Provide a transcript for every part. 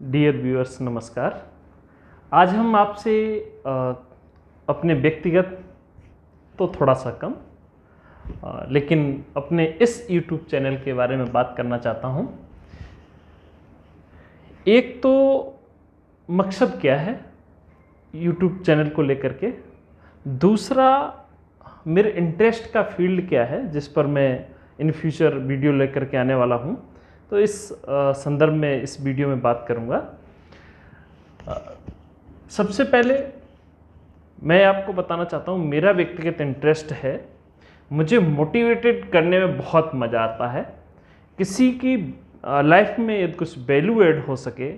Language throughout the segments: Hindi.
डियर व्यूअर्स नमस्कार। आज हम आपसे अपने व्यक्तिगत तो थोड़ा सा कम लेकिन अपने इस YouTube चैनल के बारे में बात करना चाहता हूँ। एक तो मकसद क्या है YouTube चैनल को लेकर के, दूसरा मेरे इंटरेस्ट का फील्ड क्या है जिस पर मैं इन फ्यूचर वीडियो लेकर के आने वाला हूँ। तो इस संदर्भ में इस वीडियो में बात करूँगा। सबसे पहले मैं आपको बताना चाहता हूँ, मेरा व्यक्तिगत इंटरेस्ट है, मुझे मोटिवेटेड करने में बहुत मज़ा आता है। किसी की लाइफ में यदि कुछ वैल्यू ऐड हो सके,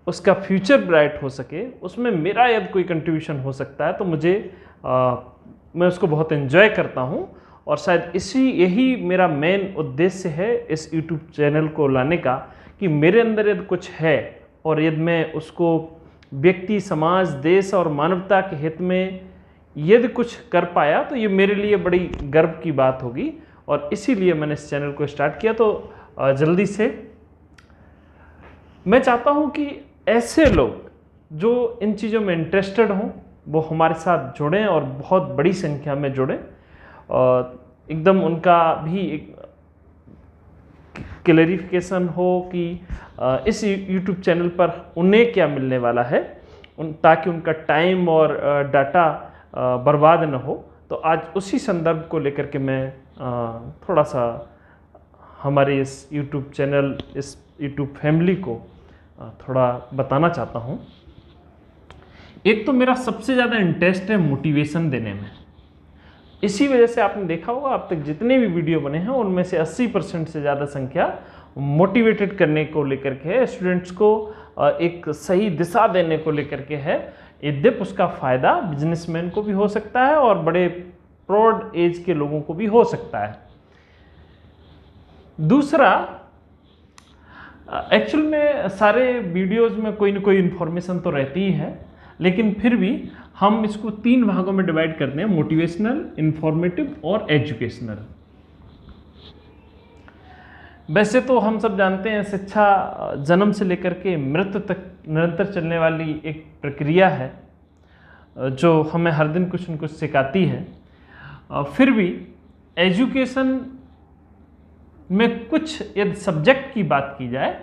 उसका फ्यूचर ब्राइट हो सके, उसमें मेरा यदि कोई कंट्रीब्यूशन हो सकता है तो मैं उसको बहुत एंजॉय करता हूँ। और शायद यही मेरा मेन उद्देश्य है इस YouTube चैनल को लाने का, कि मेरे अंदर यदि कुछ है और यदि मैं उसको व्यक्ति, समाज, देश और मानवता के हित में यदि कुछ कर पाया तो ये मेरे लिए बड़ी गर्व की बात होगी। और इसीलिए मैंने इस चैनल को स्टार्ट किया। तो जल्दी से मैं चाहता हूँ कि ऐसे लोग जो इन चीज़ों में इंटरेस्टेड हों वो हमारे साथ जुड़ें और बहुत बड़ी संख्या में जुड़ें। और एकदम उनका भी एक क्लैरिफिकेशन हो कि इस YouTube चैनल पर उन्हें क्या मिलने वाला है, ताकि उनका टाइम और डाटा बर्बाद न हो। तो आज उसी संदर्भ को लेकर के मैं थोड़ा सा हमारे इस YouTube चैनल, इस YouTube फैमिली को थोड़ा बताना चाहता हूँ। एक तो मेरा सबसे ज़्यादा इंटरेस्ट है मोटिवेशन देने में। इसी वजह से आपने देखा होगा अब तक जितने भी वीडियो बने हैं उनमें से 80% से ज़्यादा संख्या मोटिवेटेड करने को लेकर के है, स्टूडेंट्स को एक सही दिशा देने को लेकर के है। यद्यप उसका फ़ायदा बिजनेसमैन को भी हो सकता है और बड़े प्रौढ़ एज के लोगों को भी हो सकता है। दूसरा, एक्चुअल में सारे वीडियोज़ में कोई ना कोई इन्फॉर्मेशन तो रहती ही है, लेकिन फिर भी हम इसको 3 भागों में डिवाइड करते हैं: मोटिवेशनल, इंफॉर्मेटिव और एजुकेशनल। वैसे तो हम सब जानते हैं शिक्षा जन्म से लेकर के मृत्यु तक निरंतर चलने वाली एक प्रक्रिया है जो हमें हर दिन कुछ न कुछ सिखाती है। फिर भी एजुकेशन में कुछ यदि सब्जेक्ट की बात की जाए,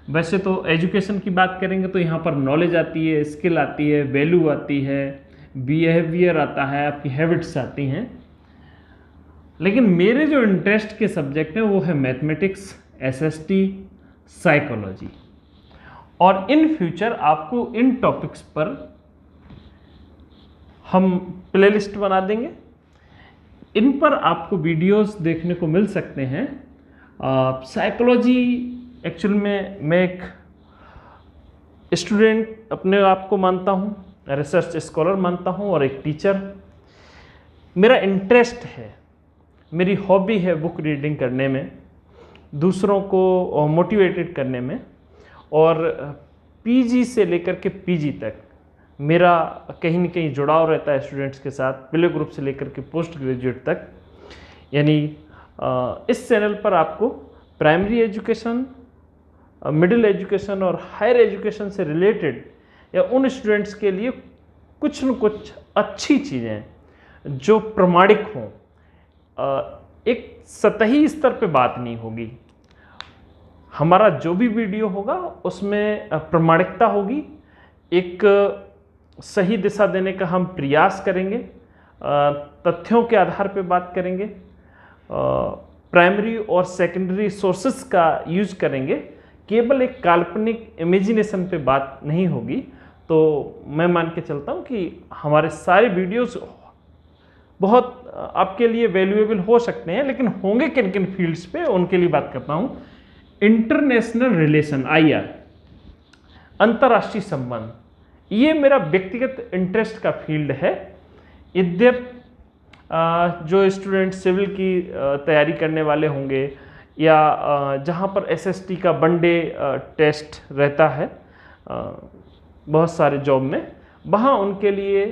वैसे तो एजुकेशन की बात करेंगे तो यहाँ पर नॉलेज आती है, स्किल आती है, वैल्यू आती है, बिहेवियर आता है, आपकी हैबिट्स आती हैं। लेकिन मेरे जो इंटरेस्ट के सब्जेक्ट हैं वो है मैथमेटिक्स, SST, साइकोलॉजी। और इन फ्यूचर आपको इन टॉपिक्स पर हम प्लेलिस्ट बना देंगे। इन पर आपको वीडियोस देखने को मिल सकते हैं। साइकोलॉजी, एक्चुअल में मैं एक स्टूडेंट अपने आप को मानता हूँ, रिसर्च स्कॉलर मानता हूँ और एक टीचर। मेरा इंटरेस्ट है, मेरी हॉबी है बुक रीडिंग करने में, दूसरों को मोटिवेटेड करने में। और PG से लेकर के PG तक मेरा कहीं न कहीं जुड़ाव रहता है स्टूडेंट्स के साथ, प्ले ग्रुप से लेकर के पोस्ट ग्रेजुएट तक। यानी इस चैनल पर आपको प्राइमरी एजुकेशन, मिडिल एजुकेशन और हायर एजुकेशन से रिलेटेड या उन स्टूडेंट्स के लिए कुछ न कुछ अच्छी चीज़ें जो प्रमाणिक हों, एक सतही स्तर पे बात नहीं होगी। हमारा जो भी वीडियो होगा उसमें प्रमाणिकता होगी, एक सही दिशा देने का हम प्रयास करेंगे, तथ्यों के आधार पे बात करेंगे, प्राइमरी और सेकेंडरी सोर्सेस का यूज करेंगे, केवल एक काल्पनिक इमेजिनेशन पे बात नहीं होगी। तो मैं मान के चलता हूँ कि हमारे सारे वीडियोस बहुत आपके लिए वैल्यूएबल हो सकते हैं, लेकिन होंगे किन किन फील्ड्स पे उनके लिए बात करता हूँ। इंटरनेशनल रिलेशन, IR, अंतर्राष्ट्रीय संबंध, ये मेरा व्यक्तिगत इंटरेस्ट का फील्ड है। यद्यप जो स्टूडेंट सिविल की तैयारी करने वाले होंगे या जहाँ पर SST का 1 डे टेस्ट रहता है बहुत सारे जॉब में, वहाँ उनके लिए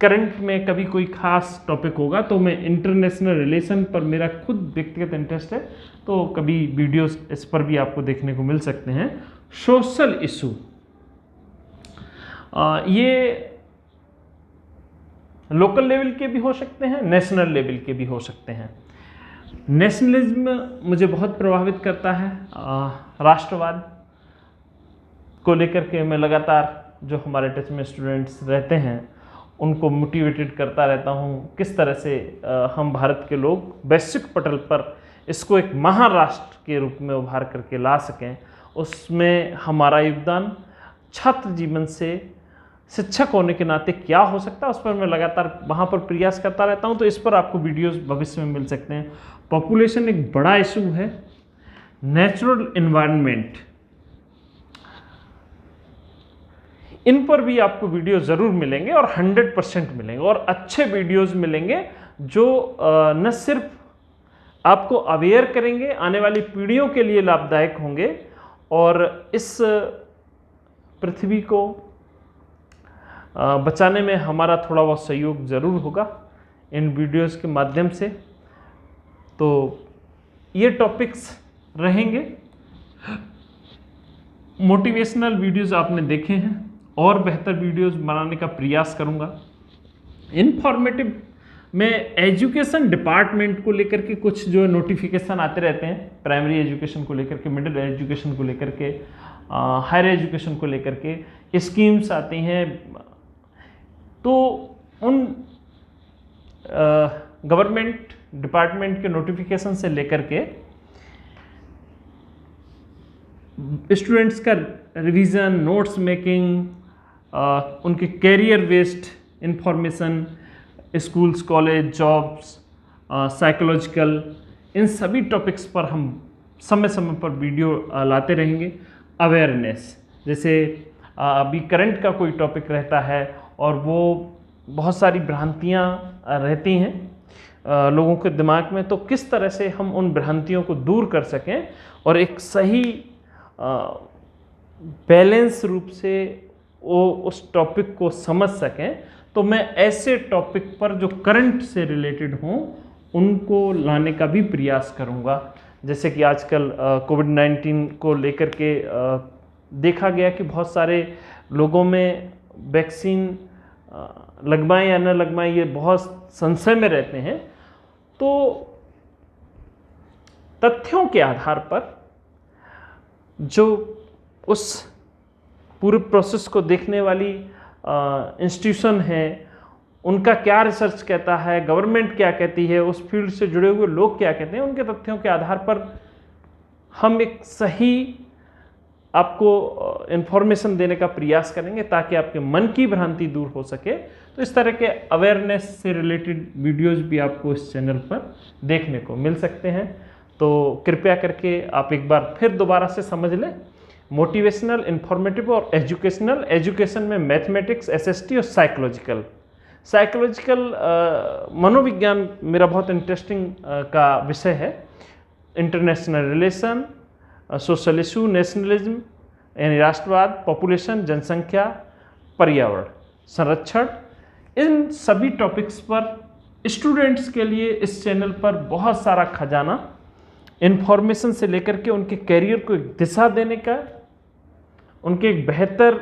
करंट में कभी कोई खास टॉपिक होगा तो मैं इंटरनेशनल रिलेशन पर, मेरा खुद व्यक्तिगत इंटरेस्ट है तो कभी वीडियोस इस पर भी आपको देखने को मिल सकते हैं। सोशल इशू, ये लोकल लेवल के भी हो सकते हैं, नेशनल लेवल के भी हो सकते हैं। नेशनलिज्म मुझे बहुत प्रभावित करता है। राष्ट्रवाद को लेकर के मैं लगातार जो हमारे टच में स्टूडेंट्स रहते हैं उनको मोटिवेटेड करता रहता हूँ, किस तरह से हम भारत के लोग वैश्विक पटल पर इसको एक महाराष्ट्र के रूप में उभार करके ला सकें। उसमें हमारा योगदान छात्र जीवन से शिक्षक होने के नाते क्या हो सकता है, उस पर मैं लगातार वहाँ पर प्रयास करता रहता हूँ। तो इस पर आपको वीडियोस भविष्य में मिल सकते हैं। पॉपुलेशन एक बड़ा इशू है। नेचुरल एनवायरनमेंट, इन पर भी आपको वीडियो ज़रूर मिलेंगे और 100% मिलेंगे, और अच्छे वीडियोस मिलेंगे जो न सिर्फ आपको अवेयर करेंगे, आने वाली पीढ़ियों के लिए लाभदायक होंगे और इस पृथ्वी को बचाने में हमारा थोड़ा बहुत सहयोग ज़रूर होगा इन वीडियोस के माध्यम से। तो ये टॉपिक्स रहेंगे। मोटिवेशनल वीडियोस आपने देखे हैं, और बेहतर वीडियोस बनाने का प्रयास करूंगा। इन्फॉर्मेटिव में एजुकेशन डिपार्टमेंट को लेकर के कुछ जो नोटिफिकेशन आते रहते हैं, प्राइमरी एजुकेशन को लेकर के, मिडिल एजुकेशन को लेकर के, हायर एजुकेशन को लेकर के स्कीम्स आती हैं। तो उन गवर्नमेंट डिपार्टमेंट के नोटिफिकेशन से लेकर के स्टूडेंट्स का रिवीजन, नोट्स मेकिंग, उनके career based information, schools, college, jobs, psychological, इन सभी टॉपिक्स पर हम समय समय पर वीडियो लाते रहेंगे। अवेयरनेस, जैसे अभी करंट का कोई टॉपिक रहता है और वो बहुत सारी भ्रांतियाँ रहती हैं लोगों के दिमाग में, तो किस तरह से हम उन भ्रांतियों को दूर कर सकें और एक सही बैलेंस रूप से वो उस टॉपिक को समझ सकें। तो मैं ऐसे टॉपिक पर जो करंट से रिलेटेड हों उनको लाने का भी प्रयास करूंगा। जैसे कि आजकल कोविड-19 को लेकर के देखा गया कि बहुत सारे लोगों में वैक्सीन लगवाएं या न लगवाएं, ये बहुत संशय में रहते हैं। तो तथ्यों के आधार पर जो उस पूरे प्रोसेस को देखने वाली इंस्टीट्यूशन है, उनका क्या रिसर्च कहता है, गवर्नमेंट क्या कहती है, उस फील्ड से जुड़े हुए लोग क्या कहते हैं, उनके तथ्यों के आधार पर हम एक सही आपको इन्फॉर्मेशन देने का प्रयास करेंगे ताकि आपके मन की भ्रांति दूर हो सके। तो इस तरह के अवेयरनेस से रिलेटेड वीडियोस भी आपको इस चैनल पर देखने को मिल सकते हैं। तो कृपया करके आप एक बार फिर दोबारा से समझ लें। मोटिवेशनल, इन्फॉर्मेटिव और एजुकेशनल। एजुकेशन में मैथमेटिक्स, एसएसटी और साइकोलॉजिकल। मनोविज्ञान मेरा बहुत इंटरेस्टिंग का विषय है। International relation, social issue, nationalism यानी राष्ट्रवाद, पॉपुलेशन, जनसंख्या, पर्यावरण संरक्षण, इन सभी टॉपिक्स पर स्टूडेंट्स के लिए इस चैनल पर बहुत सारा खजाना इन्फॉर्मेशन से लेकर के उनके कैरियर को एक दिशा देने का, उनके एक बेहतर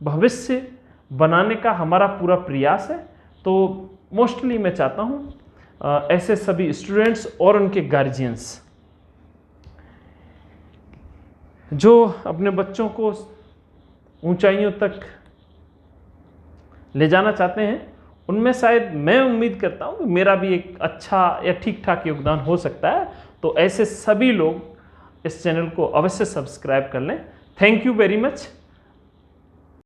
भविष्य बनाने का हमारा पूरा प्रयास है। तो मोस्टली मैं चाहता हूँ ऐसे सभी स्टूडेंट्स और उनके गार्जियंस जो अपने बच्चों को ऊंचाइयों तक ले जाना चाहते हैं, उनमें शायद मैं उम्मीद करता हूँ कि मेरा भी एक अच्छा या ठीक ठाक योगदान हो सकता है। तो ऐसे सभी लोग इस चैनल को अवश्य सब्सक्राइब कर लें। Thank you very much.